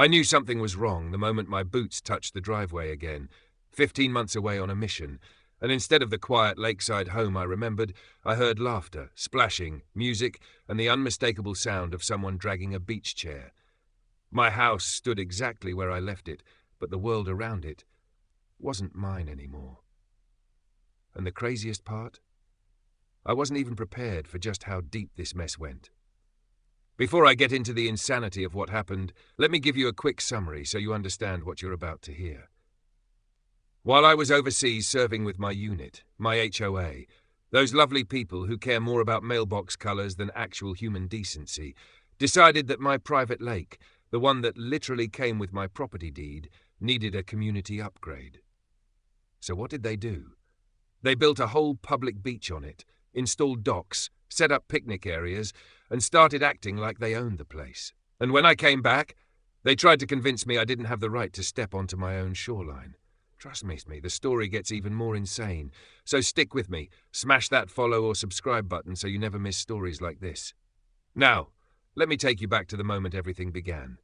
I knew something was wrong the moment my boots touched the driveway again, 15 months away on a mission, and instead of the quiet lakeside home I remembered, I heard laughter, splashing, music, and the unmistakable sound of someone dragging a beach chair. My house stood exactly where I left it, but the world around it wasn't mine anymore. And the craziest part? I wasn't even prepared for just how deep this mess went. Before I get into the insanity of what happened, let me give you a quick summary so you understand what you're about to hear. While I was overseas serving with my unit, my HOA, those lovely people who care more about mailbox colours than actual human decency, decided that my private lake, the one that literally came with my property deed, needed a community upgrade. So what did they do? They built a whole public beach on it, installed docks, set up picnic areas, and started acting like they owned the place. And when I came back, they tried to convince me I didn't have the right to step onto my own shoreline. Trust me, the story gets even more insane. So stick with me, smash that follow or subscribe button so you never miss stories like this. Now, let me take you back to the moment everything began.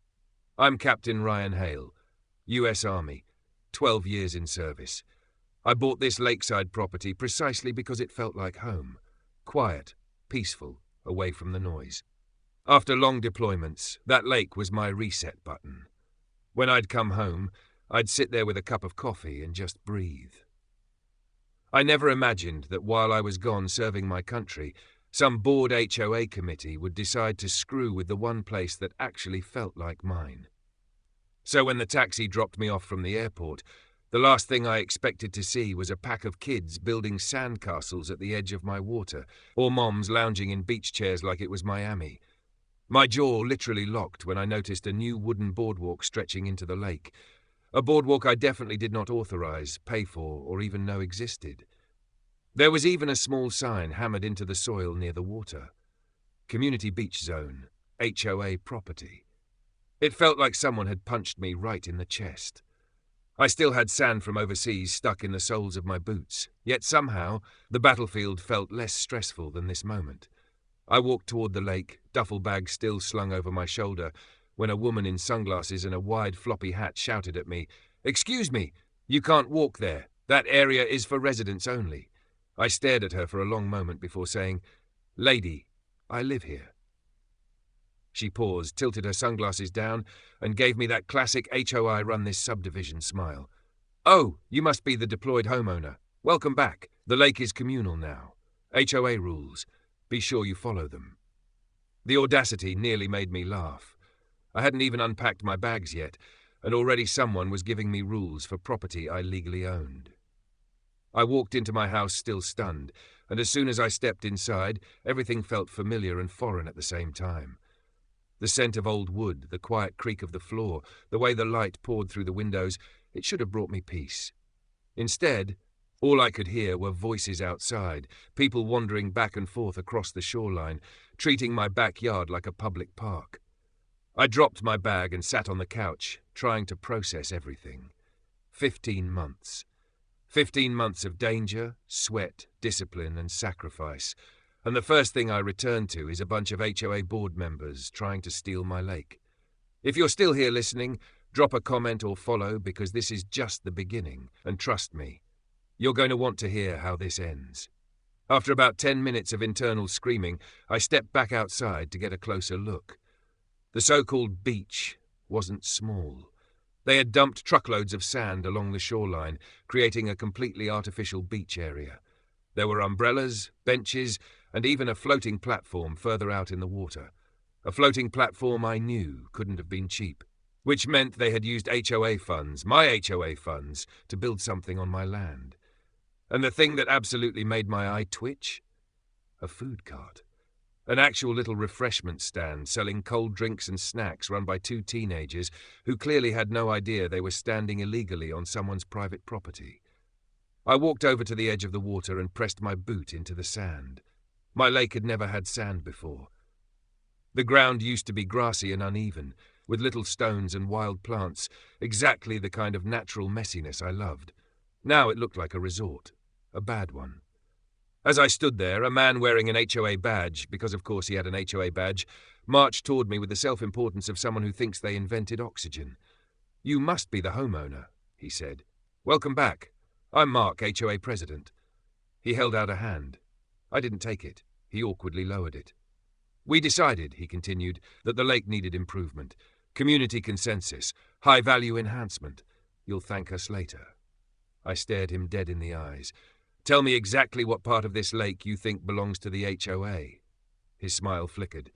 I'm Captain Ryan Hale, US Army, 12 years in service. I bought this lakeside property precisely because it felt like home. Quiet, peaceful, away from the noise. After long deployments, that lake was my reset button. When I'd come home, I'd sit there with a cup of coffee and just breathe. I never imagined that while I was gone serving my country, some bored HOA committee would decide to screw with the one place that actually felt like mine. So when the taxi dropped me off from the airport, the last thing I expected to see was a pack of kids building sandcastles at the edge of my water, or moms lounging in beach chairs like it was Miami. My jaw literally locked when I noticed a new wooden boardwalk stretching into the lake, a boardwalk I definitely did not authorize, pay for, or even know existed. There was even a small sign hammered into the soil near the water. Community Beach Zone, HOA Property. It felt like someone had punched me right in the chest. I still had sand from overseas stuck in the soles of my boots, yet somehow the battlefield felt less stressful than this moment. I walked toward the lake, duffel bag still slung over my shoulder, when a woman in sunglasses and a wide floppy hat shouted at me, "Excuse me, you can't walk there. That area is for residents only." I stared at her for a long moment before saying, "Lady, I live here." She paused, tilted her sunglasses down, and gave me that classic HOI run this subdivision smile. "Oh, you must be the deployed homeowner. Welcome back. The lake is communal now. HOA rules. Be sure you follow them." The audacity nearly made me laugh. I hadn't even unpacked my bags yet, and already someone was giving me rules for property I legally owned. I walked into my house still stunned, and as soon as I stepped inside, everything felt familiar and foreign at the same time. The scent of old wood, the quiet creak of the floor, the way the light poured through the windows, it should have brought me peace. Instead, all I could hear were voices outside, people wandering back and forth across the shoreline, treating my backyard like a public park. I dropped my bag and sat on the couch, trying to process everything. 15 months. 15 months of danger, sweat, discipline, and sacrifice. And the first thing I return to is a bunch of HOA board members trying to steal my lake. If you're still here listening, drop a comment or follow because this is just the beginning, and trust me, you're going to want to hear how this ends. After about 10 minutes of internal screaming, I stepped back outside to get a closer look. The so-called beach wasn't small. They had dumped truckloads of sand along the shoreline, creating a completely artificial beach area. There were umbrellas, benches, and even a floating platform further out in the water. A floating platform I knew couldn't have been cheap, which meant they had used HOA funds, my HOA funds, to build something on my land. And the thing that absolutely made my eye twitch? A food cart. An actual little refreshment stand selling cold drinks and snacks run by two teenagers who clearly had no idea they were standing illegally on someone's private property. I walked over to the edge of the water and pressed my boot into the sand. My lake had never had sand before. The ground used to be grassy and uneven, with little stones and wild plants, exactly the kind of natural messiness I loved. Now it looked like a resort, a bad one. As I stood there, a man wearing an HOA badge, because of course he had an HOA badge, marched toward me with the self-importance of someone who thinks they invented oxygen. "You must be the homeowner," he said. "Welcome back. I'm Mark, HOA President." He held out a hand. I didn't take it. He awkwardly lowered it. "We decided," he continued, "that the lake needed improvement. Community consensus. High-value enhancement. You'll thank us later." I stared him dead in the eyes. "Tell me exactly what part of this lake you think belongs to the HOA. His smile flickered.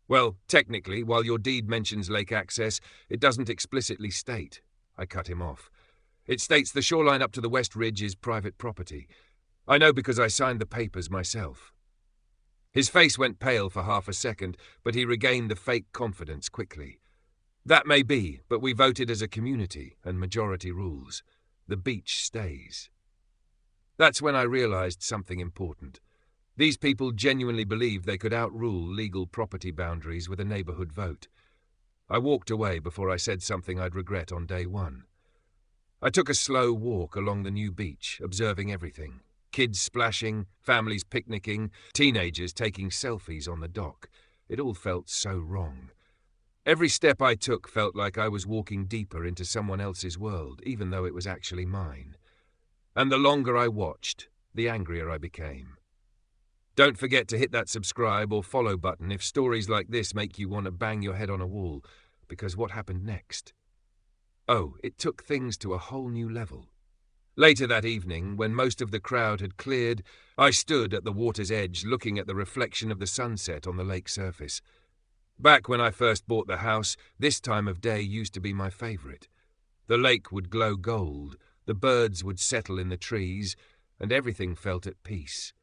"Well, technically, while your deed mentions lake access, it doesn't explicitly state." I cut him off. "It states the shoreline up to the West Ridge is private property. I know because I signed the papers myself." His face went pale for half a second, but he regained the fake confidence quickly. "That may be, but we voted as a community, and majority rules. The beach stays." That's when I realized something important. These people genuinely believed they could outrule legal property boundaries with a neighborhood vote. I walked away before I said something I'd regret on day one. I took a slow walk along the new beach, observing everything. Kids splashing, families picnicking, teenagers taking selfies on the dock. It all felt so wrong. Every step I took felt like I was walking deeper into someone else's world, even though it was actually mine. And the longer I watched, the angrier I became. Don't forget to hit that subscribe or follow button if stories like this make you want to bang your head on a wall, because what happened next? Oh, it took things to a whole new level. Later that evening, when most of the crowd had cleared, I stood at the water's edge looking at the reflection of the sunset on the lake surface. Back when I first bought the house, this time of day used to be my favorite. The lake would glow gold, the birds would settle in the trees, and everything felt at peace.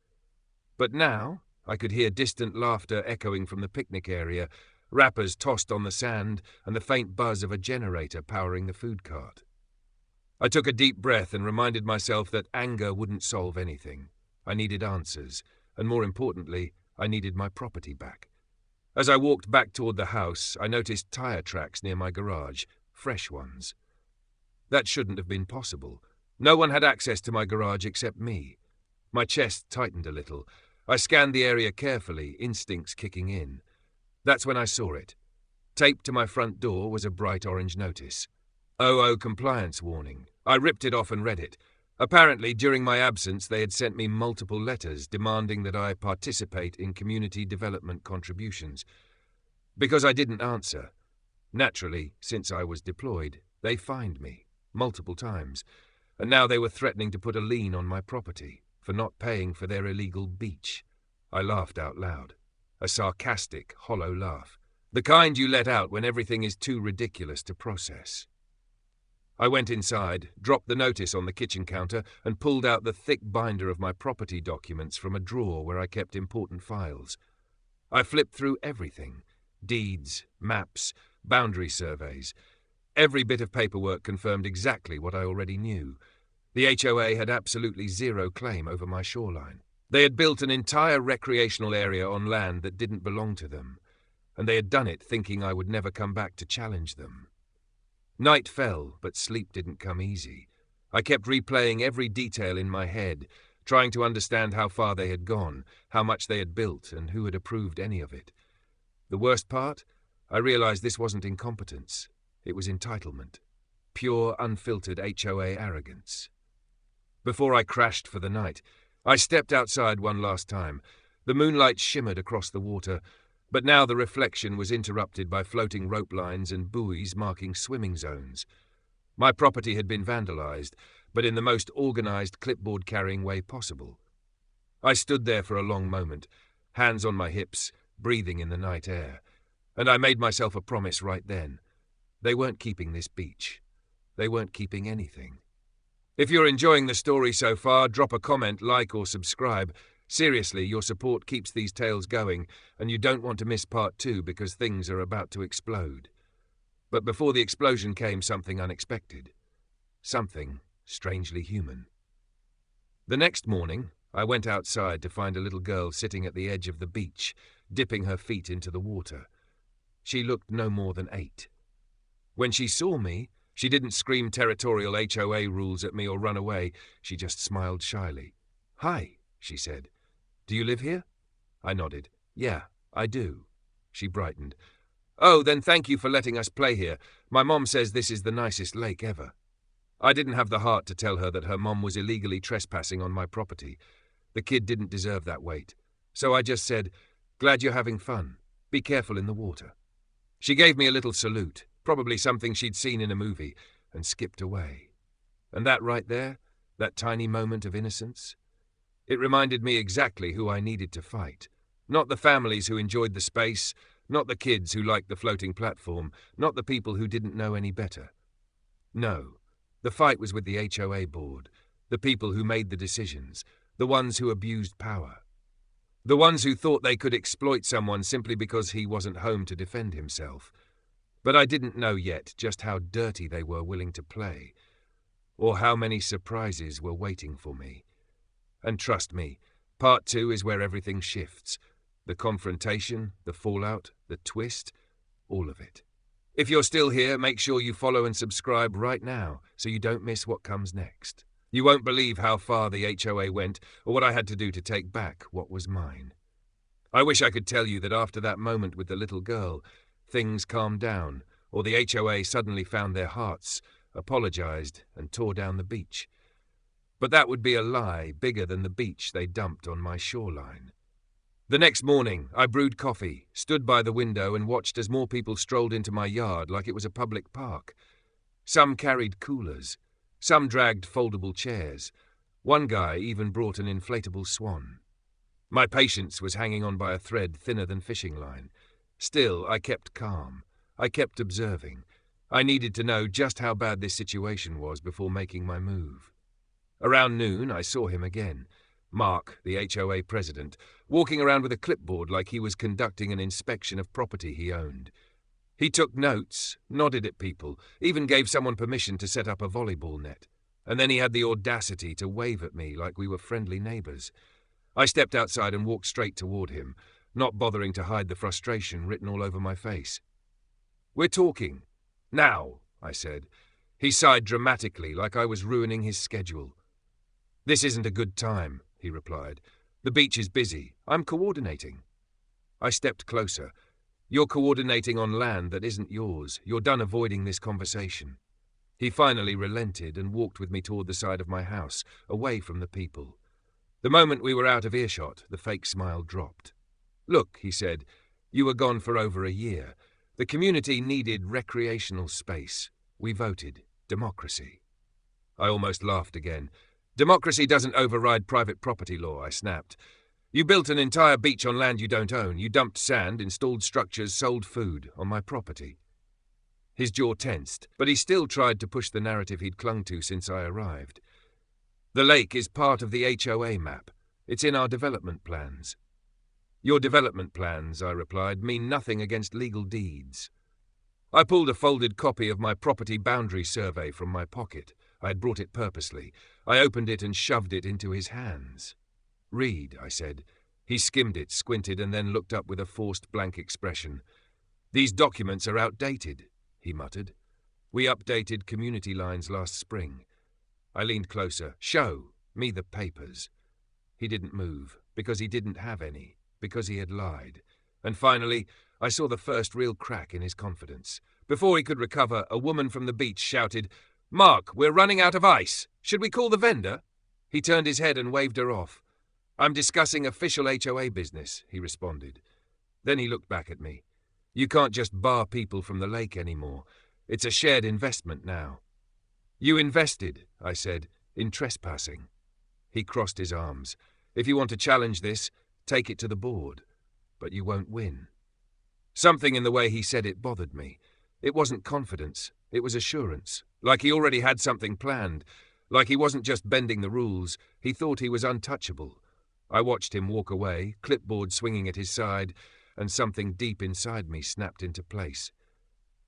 But now I could hear distant laughter echoing from the picnic area, wrappers tossed on the sand, and the faint buzz of a generator powering the food cart. I took a deep breath and reminded myself that anger wouldn't solve anything. I needed answers, and more importantly, I needed my property back. As I walked back toward the house, I noticed tire tracks near my garage, fresh ones. That shouldn't have been possible. No one had access to my garage except me. My chest tightened a little. I scanned the area carefully, instincts kicking in. That's when I saw it. Taped to my front door was a bright orange notice. OO compliance warning. I ripped it off and read it. Apparently, during my absence, they had sent me multiple letters demanding that I participate in community development contributions. Because I didn't answer. Naturally, since I was deployed, they fined me, multiple times, and now they were threatening to put a lien on my property for not paying for their illegal beach. I laughed out loud. A sarcastic, hollow laugh. The kind you let out when everything is too ridiculous to process. I went inside, dropped the notice on the kitchen counter, and pulled out the thick binder of my property documents from a drawer where I kept important files. I flipped through everything. Deeds, maps, boundary surveys. Every bit of paperwork confirmed exactly what I already knew. The HOA had absolutely zero claim over my shoreline. They had built an entire recreational area on land that didn't belong to them, and they had done it thinking I would never come back to challenge them. Night fell, but sleep didn't come easy. I kept replaying every detail in my head, trying to understand how far they had gone, how much they had built, and who had approved any of it. The worst part? I realized this wasn't incompetence. It was entitlement. Pure, unfiltered HOA arrogance. Before I crashed for the night, I stepped outside one last time. The moonlight shimmered across the water, but now the reflection was interrupted by floating rope lines and buoys marking swimming zones. My property had been vandalized, but in the most organized clipboard-carrying way possible. I stood there for a long moment, hands on my hips, breathing in the night air, and I made myself a promise right then. They weren't keeping this beach. They weren't keeping anything. If you're enjoying the story so far, drop a comment, like or subscribe. Seriously, your support keeps these tales going, and you don't want to miss part 2 because things are about to explode. But before the explosion came something unexpected. Something strangely human. The next morning, I went outside to find a little girl sitting at the edge of the beach, dipping her feet into the water. She looked no more than 8. When she saw me, she didn't scream territorial HOA rules at me or run away. She just smiled shyly. "Hi," she said. Do you live here? I nodded. Yeah, I do. She brightened. Oh, then thank you for letting us play here. My mom says this is the nicest lake ever. I didn't have the heart to tell her that her mom was illegally trespassing on my property. The kid didn't deserve that weight. So I just said, glad you're having fun. Be careful in the water. She gave me a little salute, probably something she'd seen in a movie, and skipped away. And that right there, that tiny moment of innocence, it reminded me exactly who I needed to fight. Not the families who enjoyed the space, not the kids who liked the floating platform, not the people who didn't know any better. No, the fight was with the HOA board, the people who made the decisions, the ones who abused power. The ones who thought they could exploit someone simply because he wasn't home to defend himself. But I didn't know yet just how dirty they were willing to play, or how many surprises were waiting for me. And trust me, part 2 is where everything shifts. The confrontation, the fallout, the twist, all of it. If you're still here, make sure you follow and subscribe right now so you don't miss what comes next. You won't believe how far the HOA went or what I had to do to take back what was mine. I wish I could tell you that after that moment with the little girl, things calmed down, or the HOA suddenly found their hearts, apologized, and tore down the beach. But that would be a lie bigger than the beach they dumped on my shoreline. The next morning, I brewed coffee, stood by the window and watched as more people strolled into my yard like it was a public park. Some carried coolers. Some dragged foldable chairs. One guy even brought an inflatable swan. My patience was hanging on by a thread thinner than fishing line. Still, I kept calm. I kept observing. I needed to know just how bad this situation was before making my move. Around noon, I saw him again. Mark, the HOA President, walking around with a clipboard like he was conducting an inspection of property he owned. He took notes, nodded at people, even gave someone permission to set up a volleyball net. And then he had the audacity to wave at me like we were friendly neighbors. I stepped outside and walked straight toward him, not bothering to hide the frustration written all over my face. We're talking. Now, I said. He sighed dramatically like I was ruining his schedule. This isn't a good time, he replied. The beach is busy. I'm coordinating. I stepped closer. You're coordinating on land that isn't yours. You're done avoiding this conversation. He finally relented and walked with me toward the side of my house, away from the people. The moment we were out of earshot, the fake smile dropped. Look, he said, you were gone for over a year. The community needed recreational space. We voted. Democracy. I almost laughed again. Democracy doesn't override private property law, I snapped. You built an entire beach on land you don't own. You dumped sand, installed structures, sold food on my property. His jaw tensed, but he still tried to push the narrative he'd clung to since I arrived. The lake is part of the HOA map. It's in our development plans. Your development plans, I replied, mean nothing against legal deeds. I pulled a folded copy of my property boundary survey from my pocket. I had brought it purposely. I opened it and shoved it into his hands. Read, I said. He skimmed it, squinted, and then looked up with a forced blank expression. These documents are outdated, he muttered. We updated community lines last spring. I leaned closer. Show me the papers. He didn't move, because he didn't have any, because he had lied. And finally, I saw the first real crack in his confidence. Before he could recover, a woman from the beach shouted, Mark, we're running out of ice. Should we call the vendor? He turned his head and waved her off. I'm discussing official HOA business, he responded. Then he looked back at me. You can't just bar people from the lake anymore. It's a shared investment now. You invested, I said, in trespassing. He crossed his arms. If you want to challenge this, take it to the board. But you won't win. Something in the way he said it bothered me. It wasn't confidence. It was assurance. Like he already had something planned. Like he wasn't just bending the rules. He thought he was untouchable. I watched him walk away, clipboard swinging at his side, and something deep inside me snapped into place.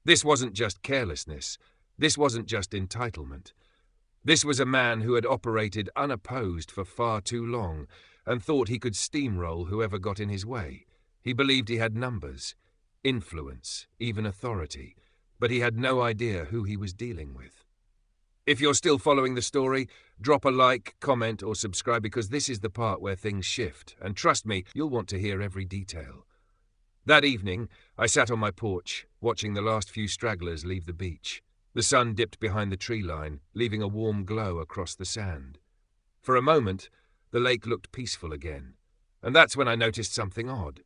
This wasn't just carelessness. This wasn't just entitlement. This was a man who had operated unopposed for far too long and thought he could steamroll whoever got in his way. He believed he had numbers, influence, even authority, but he had no idea who he was dealing with. If you're still following the story, drop a like, comment, or subscribe because this is the part where things shift, and trust me, you'll want to hear every detail. That evening, I sat on my porch, watching the last few stragglers leave the beach. The sun dipped behind the tree line, leaving a warm glow across the sand. For a moment, the lake looked peaceful again, and that's when I noticed something odd.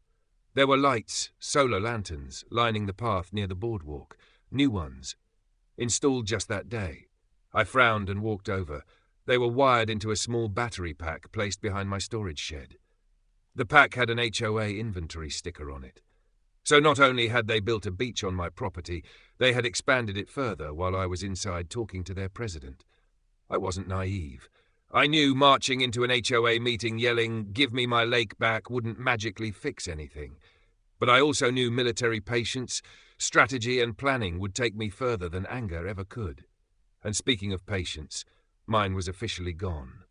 There were lights, solar lanterns, lining the path near the boardwalk, new ones, installed just that day. I frowned and walked over. They were wired into a small battery pack placed behind my storage shed. The pack had an HOA inventory sticker on it. So not only had they built a beach on my property, they had expanded it further while I was inside talking to their president. I wasn't naive. I knew marching into an HOA meeting yelling, "Give me my lake back," wouldn't magically fix anything. But I also knew military patience, strategy, and planning would take me further than anger ever could. And speaking of patience, mine was officially gone.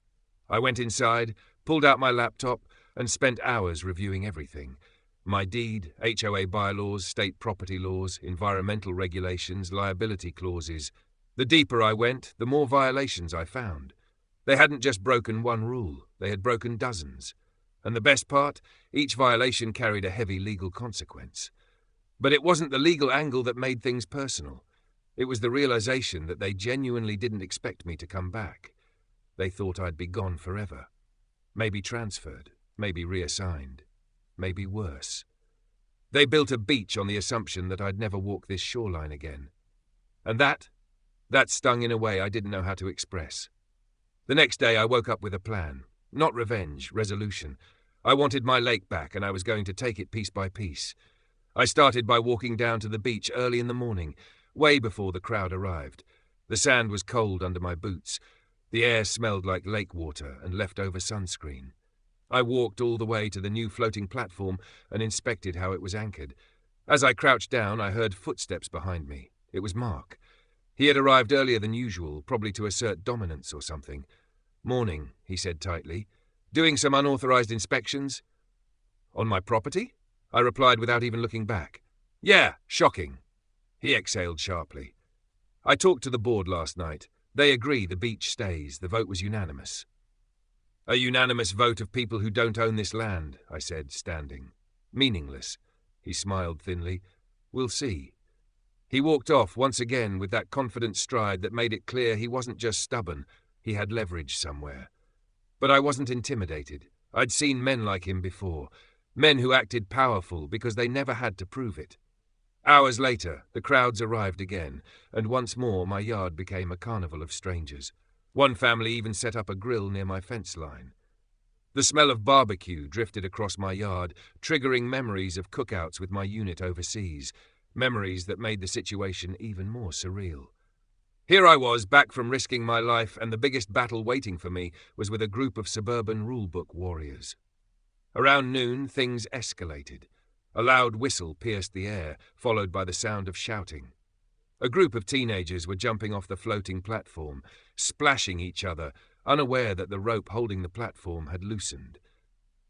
I went inside, pulled out my laptop, and spent hours reviewing everything. My deed, HOA bylaws, state property laws, environmental regulations, liability clauses. The deeper I went, the more violations I found. They hadn't just broken one rule, they had broken dozens. And the best part, each violation carried a heavy legal consequence. But it wasn't the legal angle that made things personal. It was the realization that they genuinely didn't expect me to come back. They thought I'd be gone forever. Maybe transferred, maybe reassigned, maybe worse. They built a beach on the assumption that I'd never walk this shoreline again. And that stung in a way I didn't know how to express. The next day I woke up with a plan. Not revenge, resolution. I wanted my lake back and I was going to take it piece by piece. I started by walking down to the beach early in the morning, way before the crowd arrived. The sand was cold under my boots. The air smelled like lake water and leftover sunscreen. I walked all the way to the new floating platform and inspected how it was anchored. As I crouched down, I heard footsteps behind me. It was Mark. He had arrived earlier than usual, probably to assert dominance or something. "Morning," he said tightly. "Doing some unauthorized inspections?" "On my property?" I replied without even looking back. "Yeah, shocking." He exhaled sharply. "I talked to the board last night. They agree the beach stays. The vote was unanimous." "A unanimous vote of people who don't own this land," I said, standing. "Meaningless." He smiled thinly. "We'll see." He walked off once again with that confident stride that made it clear he wasn't just stubborn, he had leverage somewhere. But I wasn't intimidated. I'd seen men like him before, men who acted powerful because they never had to prove it. Hours later, the crowds arrived again, and once more my yard became a carnival of strangers. One family even set up a grill near my fence line. The smell of barbecue drifted across my yard, triggering memories of cookouts with my unit overseas, memories that made the situation even more surreal. Here I was, back from risking my life, and the biggest battle waiting for me was with a group of suburban rulebook warriors. Around noon, things escalated. A loud whistle pierced the air, followed by the sound of shouting. A group of teenagers were jumping off the floating platform, splashing each other, unaware that the rope holding the platform had loosened.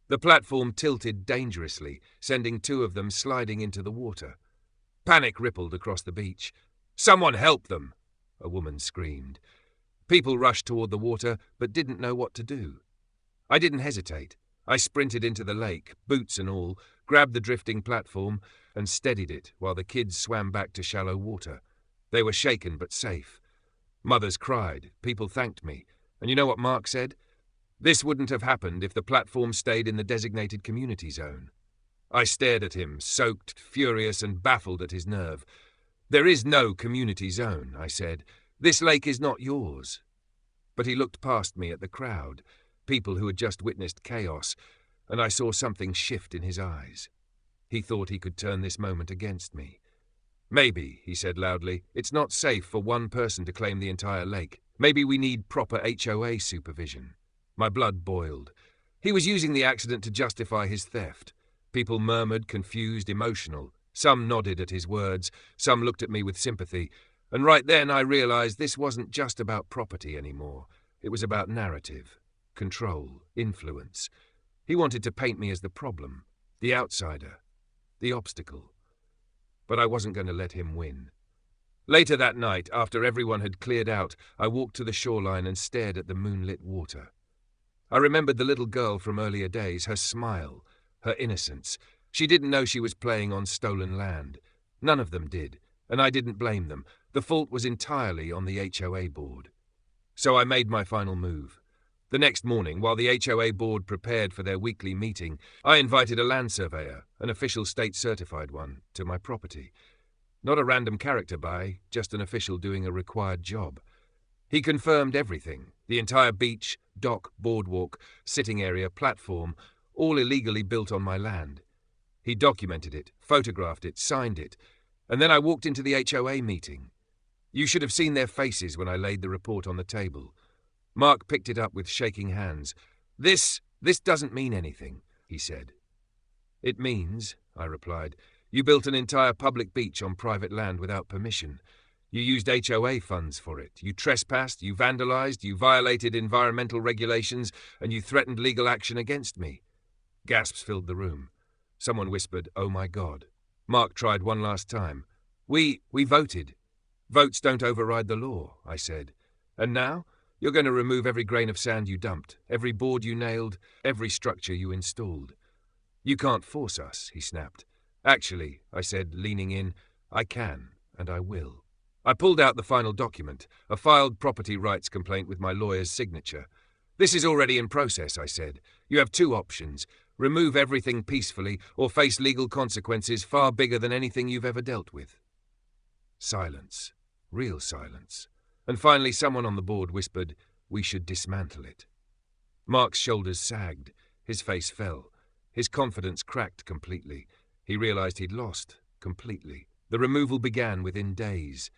The platform tilted dangerously, sending two of them sliding into the water. Panic rippled across the beach. "Someone help them!" a woman screamed. People rushed toward the water, but didn't know what to do. I didn't hesitate. I sprinted into the lake, boots and all, grabbed the drifting platform, and steadied it while the kids swam back to shallow water. They were shaken but safe. Mothers cried, people thanked me, and you know what Mark said? This wouldn't have happened if the platform stayed in the designated community zone. I stared at him, soaked, furious, and baffled at his nerve. "There is no community zone," I said. "This lake is not yours." But he looked past me at the crowd, people who had just witnessed chaos, and I saw something shift in his eyes. He thought he could turn this moment against me. "Maybe," he said loudly, "it's not safe for one person to claim the entire lake. Maybe we need proper HOA supervision." My blood boiled. He was using the accident to justify his theft. People murmured, confused, emotional. Some nodded at his words, some looked at me with sympathy, and right then I realized this wasn't just about property anymore. It was about narrative, control, influence. He wanted to paint me as the problem, the outsider, the obstacle. But I wasn't going to let him win. Later that night, after everyone had cleared out, I walked to the shoreline and stared at the moonlit water. I remembered the little girl from earlier days, her smile, her innocence. She didn't know she was playing on stolen land. None of them did, and I didn't blame them. The fault was entirely on the HOA board. So I made my final move. The next morning, while the HOA board prepared for their weekly meeting, I invited a land surveyor, an official state-certified one, to my property. Not a random character just an official doing a required job. He confirmed everything, the entire beach, dock, boardwalk, sitting area, platform, all illegally built on my land. He documented it, photographed it, signed it, and then I walked into the HOA meeting. You should have seen their faces when I laid the report on the table. Mark picked it up with shaking hands. This doesn't mean anything, he said. It means, I replied, you built an entire public beach on private land without permission. You used HOA funds for it. You trespassed, you vandalized, you violated environmental regulations, and you threatened legal action against me. Gasps filled the room. Someone whispered, "Oh my God." Mark tried one last time. We voted. Votes don't override the law, I said. And now, you're going to remove every grain of sand you dumped, every board you nailed, every structure you installed. You can't force us, he snapped. Actually, I said, leaning in, I can, and I will. I pulled out the final document, a filed property rights complaint with my lawyer's signature. This is already in process, I said. You have two options. Remove everything peacefully or face legal consequences far bigger than anything you've ever dealt with. Silence. Real silence. And finally someone on the board whispered, we should dismantle it. Mark's shoulders sagged. His face fell. His confidence cracked completely. He realized he'd lost, completely. The removal began within days.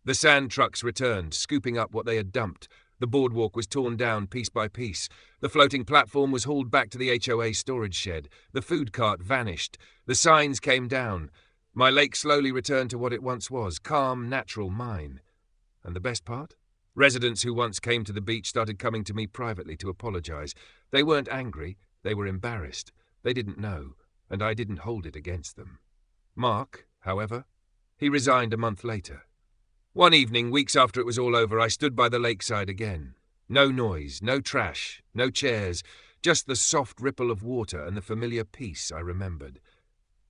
The sand trucks returned, scooping up what they had dumped. The boardwalk was torn down piece by piece. The floating platform was hauled back to the HOA storage shed. The food cart vanished. The signs came down. My lake slowly returned to what it once was, calm, natural, mine. And the best part? Residents who once came to the beach started coming to me privately to apologize. They weren't angry. They were embarrassed. They didn't know, and I didn't hold it against them. Mark, however, he resigned a month later. One evening, weeks after it was all over, I stood by the lakeside again. No noise, no trash, no chairs, just the soft ripple of water and the familiar peace I remembered.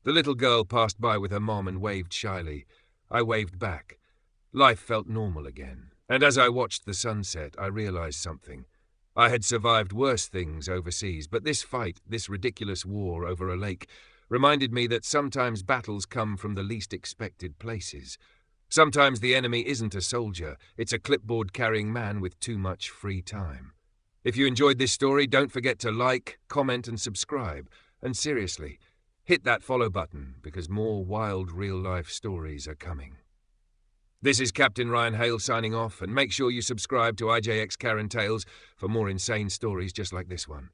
The little girl passed by with her mom and waved shyly. I waved back. Life felt normal again, and as I watched the sunset, I realized something. I had survived worse things overseas, but this fight, this ridiculous war over a lake, reminded me that sometimes battles come from the least expected places. Sometimes the enemy isn't a soldier, it's a clipboard-carrying man with too much free time. If you enjoyed this story, don't forget to like, comment and subscribe. And seriously, hit that follow button because more wild real-life stories are coming. This is Captain Ryan Hale signing off, and make sure you subscribe to IJX Karen Tales for more insane stories just like this one.